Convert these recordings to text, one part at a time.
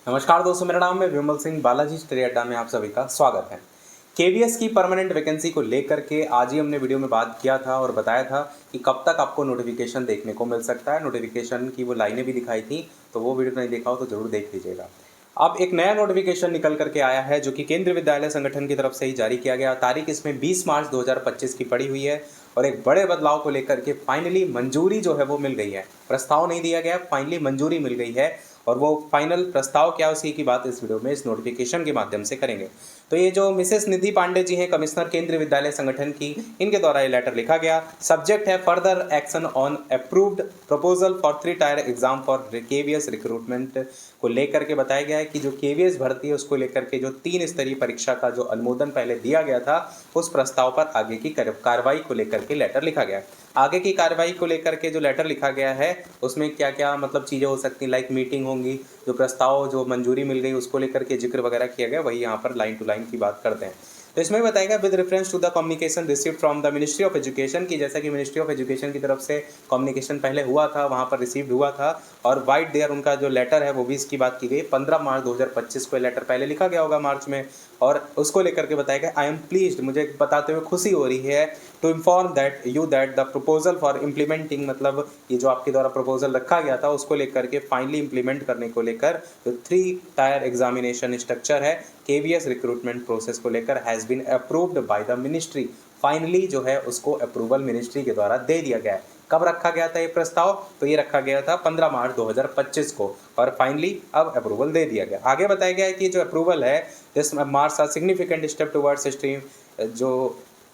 नमस्कार दोस्तों, मेरा नाम है विमल सिंह। बालाजी स्टडी अड्डा में आप सभी का स्वागत है। केवीएस की परमानेंट वैकेंसी को लेकर के आज ही हमने वीडियो में बात किया था और बताया था कि कब तक आपको नोटिफिकेशन देखने को मिल सकता है। नोटिफिकेशन की वो लाइनें भी दिखाई थी, तो वो वीडियो नहीं देखा हो तो ज़रूर देख लीजिएगा। अब एक नया नोटिफिकेशन निकल करके आया है जो कि केंद्रीय विद्यालय संगठन की तरफ से ही जारी किया गया। तारीख इसमें 20 मार्च 2025 की पड़ी हुई है और एक बड़े बदलाव को लेकर के फाइनली मंजूरी जो है वो मिल गई है। प्रस्ताव नहीं दिया गया, फाइनली मंजूरी मिल गई है और वो फाइनल प्रस्ताव क्या उसी की बात इस वीडियो में इस नोटिफिकेशन के माध्यम से करेंगे। तो ये जो मिसेस निधि पांडे जी हैं, कमिश्नर केंद्रीय विद्यालय संगठन की, इनके द्वारा ये लेटर लिखा गया। सब्जेक्ट है further action on approved proposal for 3 tyre exam for KVS recruitment को लेकर के बताया गया है कि जो केवीएस भर्ती है उसको लेकर के जो 3 स्तरीय परीक्षा का जो अनुमोदन पहले दिया गया था उस प्रस्ताव पर आगे की कार्रवाई को लेकर के लेटर लिखा गया है। आगे की कार्रवाई को लेकर के जो लेटर लिखा गया है उसमें क्या क्या मतलब चीज़ें हो सकती हैं, लाइक मीटिंग होंगी, जो प्रस्ताव जो मंजूरी मिल गई उसको लेकर के जिक्र वगैरह किया गया, वही यहाँ पर लाइन टू लाइन की बात करते हैं। तो इसमें बताएगा with reference to the communication received from the ministry of education की, जैसा कि मिनिस्ट्री ऑफ एजुकेशन की तरफ से कम्युनिकेशन पहले हुआ था, वहाँ पर रिसीव्ड हुआ था और वाइट देयर उनका जो लेटर है वो भी इसकी बात की गई। 15 मार्च 2025 को लेटर पहले लिखा गया होगा मार्च में और उसको लेकर के बताया गया आई एम प्लीज्ड, मुझे बताते हुए खुशी हो रही है, to inform that you that the proposal for implementing, मतलब ये जो आपके द्वारा प्रपोजल रखा गया था उसको लेकर के फाइनली इम्प्लीमेंट करने को लेकर जो 3 टायर एग्जामिनेशन स्ट्रक्चर है केवीएस रिक्रूटमेंट प्रोसेस को लेकर has been approved by the ministry. Finally जो है उसको अप्रूवल मिनिस्ट्री के द्वारा दे दिया गया है। कब रखा गया था ये प्रस्ताव? तो ये रखा गया था 15 मार्च 2025 को और फाइनली अब अप्रूवल दे दिया गया। आगे बताया गया है कि जो अप्रूवल है this marks a significant step towards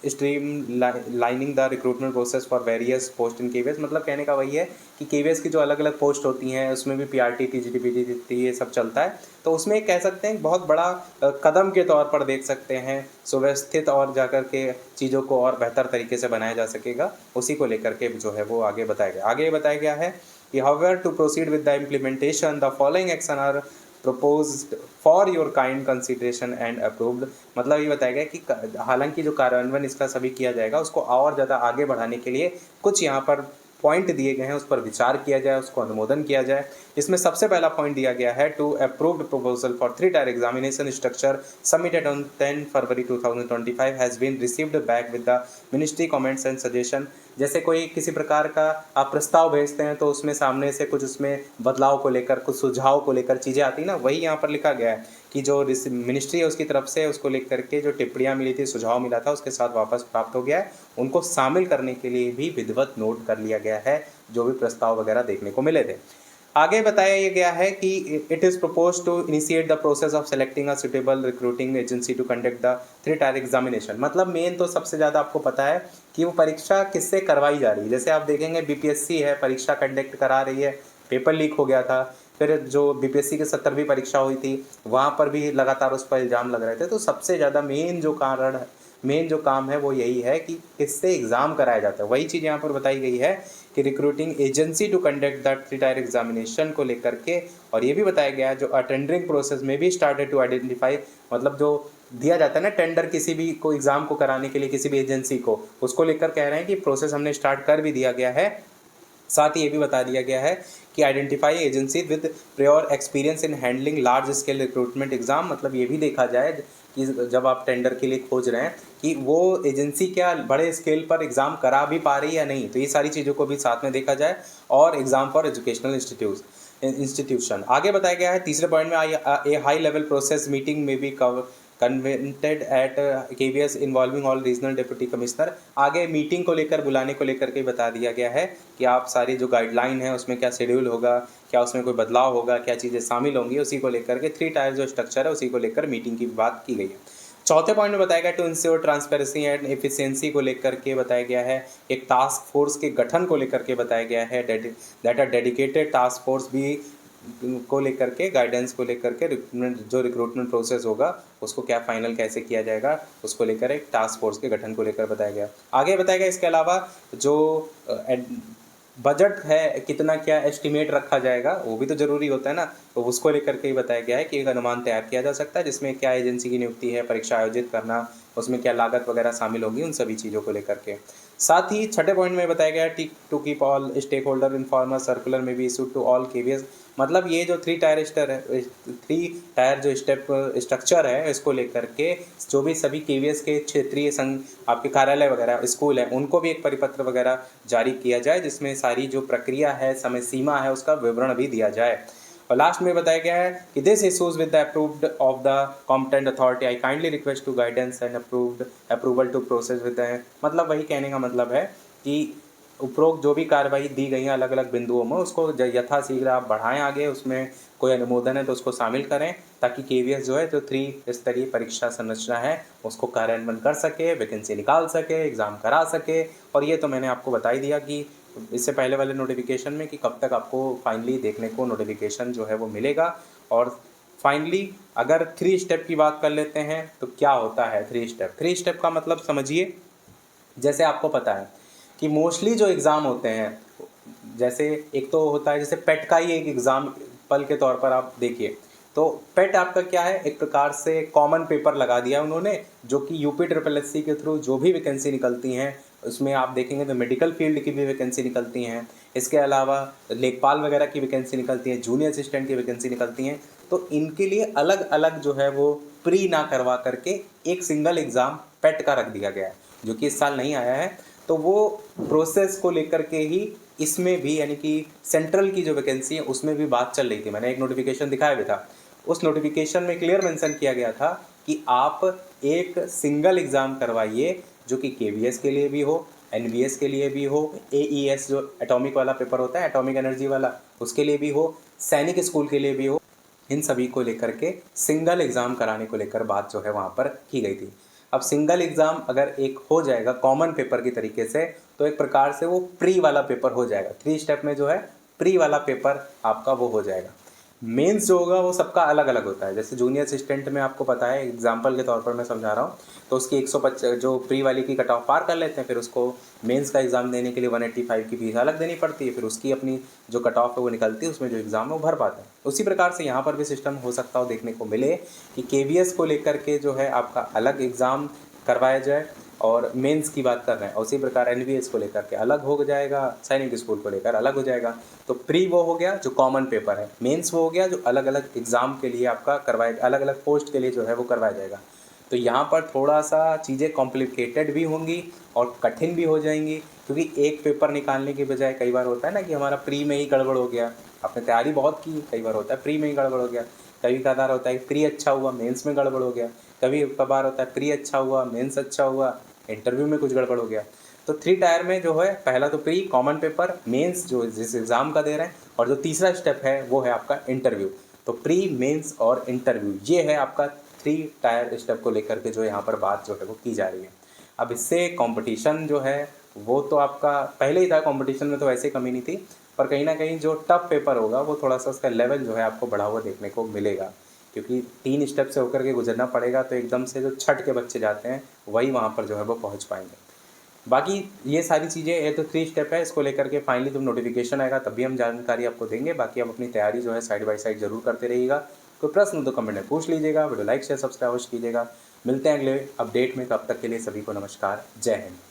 stream lining the recruitment process for various post in KVS. मतलब कहने का वही है कि केवीएस की जो अलग अलग पोस्ट होती हैं उसमें भी पीआरटी, टीजीटी, पीजीटी ये सब चलता है, तो उसमें कह सकते हैं बहुत बड़ा कदम के तौर पर देख सकते हैं, सुव्यवस्थित और जाकर के चीज़ों को और बेहतर तरीके से बनाया जा सकेगा, उसी को लेकर के जो है वो आगे बताया गया। आगे बताया गया है कि however to proceed with the implementation the following action are proposed for your kind consideration and approved. मतलब ये बताया गया कि हालांकि जो कार्यान्वयन इसका सभी किया जाएगा उसको और ज़्यादा आगे बढ़ाने के लिए कुछ यहाँ पर पॉइंट दिए गए हैं, उस पर विचार किया जाए, उसको अनुमोदन किया जाए। इसमें सबसे पहला पॉइंट दिया गया है to approved proposal for 3 tier examination structure submitted on 10 February 2025 has been received back with the ministry comments and suggestion. जैसे कोई किसी प्रकार का आप प्रस्ताव भेजते हैं तो उसमें सामने से कुछ उसमें बदलाव को लेकर, कुछ सुझाव को लेकर चीज़ें आती ना, वही यहाँ पर लिखा गया है कि जो मिनिस्ट्री है उसकी तरफ से उसको लेकर के जो टिप्पणियाँ मिली थी, सुझाव मिला था, उसके साथ वापस प्राप्त हो गया है। उनको शामिल करने के लिए भी विधिवत नोट कर लिया गया है जो भी प्रस्ताव वगैरह देखने को मिले थे। आगे बताया ये गया है कि it is propose to initiate the process of selecting a suitable recruiting agency to conduct the 3 tier examination. मतलब मेन तो सबसे ज़्यादा आपको पता है कि वो परीक्षा किससे करवाई जा रही है। जैसे आप देखेंगे बीपीएससी है, परीक्षा कंडक्ट करा रही है, पेपर लीक हो गया था, फिर जो बीपीएससी की 70वीं परीक्षा हुई थी वहाँ पर भी लगातार उस पर इल्ज़ाम लग रहे थे। तो सबसे ज़्यादा मेन जो काम है वो यही है कि किससे एग्ज़ाम कराया जाता है। वही चीज़ यहाँ पर बताई गई है कि recruiting agency to conduct the 3 tier examination को लेकर के। और ये भी बताया गया है जो टेंडरिंग प्रोसेस में भी स्टार्टेड टू आइडेंटिफाई, मतलब जो दिया जाता है ना टेंडर किसी भी को एग्ज़ाम को कराने के लिए किसी भी एजेंसी को, उसको लेकर कह रहे हैं कि प्रोसेस हमने स्टार्ट कर भी दिया गया है। साथ ही ये भी बता दिया गया है कि identify agency with pure experience in handling large scale recruitment exam. मतलब ये भी देखा जाए कि जब आप टेंडर के लिए खोज रहे हैं कि वो एजेंसी क्या बड़े स्केल पर एग्ज़ाम करा भी पा रही है या नहीं, तो ये सारी चीज़ों को भी साथ में देखा जाए। और एग्ज़ाम फॉर एजुकेशनल इंस्टीट्यूशन आगे बताया गया है। तीसरे पॉइंट में a high level process meeting में भी convened at KVS involving all regional deputy commissioner. आगे मीटिंग को लेकर, बुलाने को लेकर के बता दिया गया है कि आप सारी जो गाइडलाइन है उसमें क्या शेड्यूल होगा, क्या उसमें कोई बदलाव होगा, क्या चीज़ें शामिल होंगी, उसी को लेकर के 3 टायर जो स्ट्रक्चर है उसी को लेकर मीटिंग की बात की गई है। चौथे पॉइंट में बताया गया to ensure transparency and efficiency को लेकर के बताया गया है। एक टास्क फोर्स के गठन को लेकर के बताया गया है, that a dedicated task force भी को लेकर के, गाइडेंस को लेकर के, जो रिक्रूटमेंट प्रोसेस होगा उसको क्या फाइनल कैसे किया जाएगा उसको लेकर एक टास्क फोर्स के गठन को लेकर बताया गया। आगे बताया गया इसके अलावा जो बजट है कितना क्या एस्टिमेट रखा जाएगा वो भी तो ज़रूरी होता है ना, तो उसको लेकर के ही बताया गया है कि एक अनुमान तैयार किया जा सकता है जिसमें क्या एजेंसी की नियुक्ति है, परीक्षा आयोजित करना, उसमें क्या लागत वगैरह शामिल होगी, उन सभी चीज़ों को लेकर के। साथ ही छठे पॉइंट में बताया गया to keep all stakeholder informer circular में भी इशू टू ऑल केवीएस मतलब ये जो 3 टायर जो स्टेप स्ट्रक्चर है, इसको लेकर के जो भी सभी केवीएस के क्षेत्रीय संघ आपके कार्यालय वगैरह स्कूल है, उनको भी एक परिपत्र वगैरह जारी किया जाए, जिसमें सारी जो प्रक्रिया है, समय सीमा है, उसका विवरण भी दिया जाए। और लास्ट में बताया गया है कि this issues with the approved of the competent authority, I kindly request to guidance and approval to process with the, मतलब वही कहने का मतलब है कि उपरोक्त जो भी कार्रवाई दी गई है अलग अलग बिंदुओं में, उसको यथाशीघ्र आप बढ़ाएं आगे, उसमें कोई अनुमोदन है तो उसको शामिल करें, ताकि केवीएस जो है जो 3 स्तरीय परीक्षा संरचना है उसको कार्यान्वयन कर सके, वैकेंसी निकाल सके, एग्ज़ाम करा सके। और ये तो मैंने आपको बता ही दिया कि इससे पहले वाले नोटिफिकेशन में कि कब तक आपको फाइनली देखने को नोटिफिकेशन जो है वो मिलेगा। और फाइनली अगर 3 स्टेप की बात कर लेते हैं तो क्या होता है 3 स्टेप का मतलब समझिए। जैसे आपको पता है कि मोस्टली जो एग्ज़ाम होते हैं, जैसे एक तो होता है जैसे पेट का ही एक एग्जाम्पल के तौर पर आप देखिए, तो पेट आपका क्या है, एक प्रकार से कॉमन पेपर लगा दिया उन्होंने, जो कि यूपी ट्रिपल एस सी के थ्रू जो भी वैकेंसी निकलती हैं उसमें आप देखेंगे तो मेडिकल फील्ड की भी वैकेंसी निकलती हैं, इसके अलावा लेखपाल वगैरह की वैकेंसी निकलती है, जूनियर असिस्टेंट की वैकेंसी निकलती हैं। तो इनके लिए अलग अलग जो है वो प्री ना करवा करके एक सिंगल एग्ज़ाम पेट का रख दिया गया है, जो कि इस साल नहीं आया है। तो वो प्रोसेस को लेकर के ही इसमें भी, यानी कि सेंट्रल की जो वैकेंसी है उसमें भी बात चल रही थी। मैंने एक नोटिफिकेशन दिखाया भी था, उस नोटिफिकेशन में क्लियर मेंशन किया गया था कि आप एक सिंगल एग्ज़ाम करवाइए, जो कि केवीएस के लिए भी हो, एनवीएस के लिए भी हो, एईएस जो एटॉमिक वाला पेपर होता है, एटॉमिक एनर्जी वाला, उसके लिए भी हो, सैनिक स्कूल के लिए भी हो, इन सभी को लेकर के सिंगल एग्ज़ाम कराने को लेकर बात जो है वहाँ पर की गई थी। अब सिंगल एग्ज़ाम अगर एक हो जाएगा कॉमन पेपर की तरीके से, तो एक प्रकार से वो प्री वाला पेपर हो जाएगा। 3 स्टेप में जो है प्री वाला पेपर आपका वो हो जाएगा। मेंस जो होगा वो सबका अलग अलग होता है। जैसे जूनियर असिस्टेंट में आपको पता है, एग्जांपल के तौर पर मैं समझा रहा हूँ, तो उसकी 150 जो प्री वाली की कट ऑफ पार कर लेते हैं, फिर उसको मेंस का एग्ज़ाम देने के लिए 185 की फीस अलग देनी पड़ती है, फिर उसकी अपनी जो कट ऑफ है वो निकलती है, उसमें जो एग्ज़ाम है वो भर पाते हैं। उसी प्रकार से यहाँ पर भी सिस्टम हो सकता हो देखने को मिले कि केवीएस को लेकर के जो है आपका अलग एग्ज़ाम करवाया जाए, और मेंस की बात कर रहे हैं, उसी प्रकार एनवीएस को लेकर के अलग हो जाएगा, सैनिक स्कूल को लेकर अलग हो जाएगा। तो प्री वो हो गया जो कॉमन पेपर है, मेंस वो हो गया जो अलग अलग एग्ज़ाम के लिए आपका करवाएगा, अलग अलग पोस्ट के लिए जो है वो करवाया जाएगा। तो यहाँ पर थोड़ा सा चीज़ें कॉम्प्लिकेटेड भी होंगी और कठिन भी हो जाएंगी, क्योंकि एक पेपर निकालने के बजाय कई बार होता है ना कि हमारा प्री में ही गड़बड़ हो गया, आपने तैयारी बहुत की, कई बार होता है प्री में ही गड़बड़ हो गया, कभी कभार होता है प्री अच्छा हुआ मेंस में गड़बड़ हो गया, कभी कभार होता है प्री अच्छा हुआ मेंस अच्छा हुआ, इंटरव्यू में कुछ गड़बड़ हो गया। तो 3 टायर में जो है पहला तो प्री, कॉमन पेपर, मेंस जो जिस एग्ज़ाम का दे रहे हैं, और जो तीसरा स्टेप है वो है आपका इंटरव्यू। तो प्री, मेंस और इंटरव्यू, ये है आपका 3 टायर स्टेप को लेकर के जो यहाँ पर बात जो है वो की जा रही है। अब इससे कंपटीशन जो है वो तो आपका पहले ही था, कंपटीशन में तो वैसे कमी नहीं थी, पर कहीं ना कहीं जो टफ पेपर होगा वो थोड़ा सा उसका लेवल जो है आपको बढ़ा हुआ देखने को मिलेगा, क्योंकि 3 स्टेप से होकर के गुजरना पड़ेगा, तो एकदम से जो छठ के बच्चे जाते हैं वही वहाँ पर जो है वो पहुँच पाएंगे। बाकी ये सारी चीज़ें, ये तो 3 स्टेप है, इसको लेकर के फाइनली जब नोटिफिकेशन आएगा तभी हम जानकारी आपको देंगे। बाकी आप अपनी तैयारी जो है साइड बाय साइड जरूर करते रहिएगा। कोई प्रश्न तो कमेंट में पूछ लीजिएगा, वीडियो लाइक शेयर सब्सक्राइब कीजिएगा। मिलते हैं अगले अपडेट में, तब तक के लिए सभी को नमस्कार, जय हिंद।